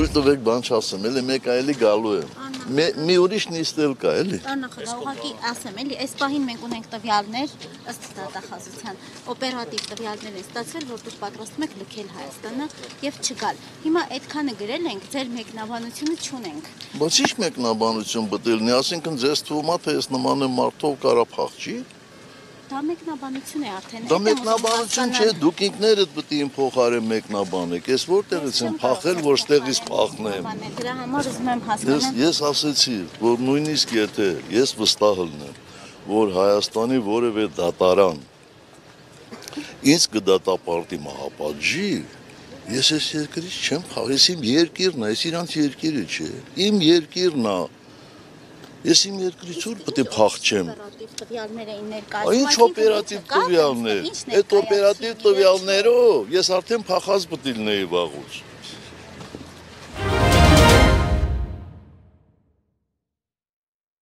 Թույլ տվեք բան չասեմ, էլի մեկ այլի գալու է։ Մի ուրիշ նիստել կա, էլի։ Ուղղակի ասեմ, էլի, այս պահին մենք ունենք տվյալներ, ըստ դատախազության, օպերատիվ տվյալներ են ստացվել, որ դուք պատրաստում եք լքել Հայաստանը եւ չգալ։ Հիմա այդքանը գրել ենք, ձեր մեկնաբանությունը չունենք։ Բայց ի՞նչ մեկնաբանություն բտելնի, ասինքն ձեզ թվում է, թե այս նման մարդով կարա փախչի։ Դա մեկնաբանություն է արդեն։ Դա մեկնաբանություն չէ, դուք ինքներդ պետք է իմ փոխարեն մեկնաբանեք։ Ես որտեղից եմ փախել, որ ստեղից փախնեմ։ Դրա համար ուզում եմ հասկանալ։ Ես ասեցի, որ նույնիսկ եթե ես վստահ լինեմ, որ Հայաստանի որևէ դատարան ինձ կդատապարտի մահապատժի, ես այս երկրից չեմ փախել, ես իմ երկիրն է, ես իրանց երկիրը չէ, իմ երկիրն է։ Ես իմ երկրից ուր պետք է փախչեմ։ Ինչ օպերատիվ տվյալներ։ Այդ օպերատիվ տվյալներով ես արդեն փախած պետք է լինեի վաղուց։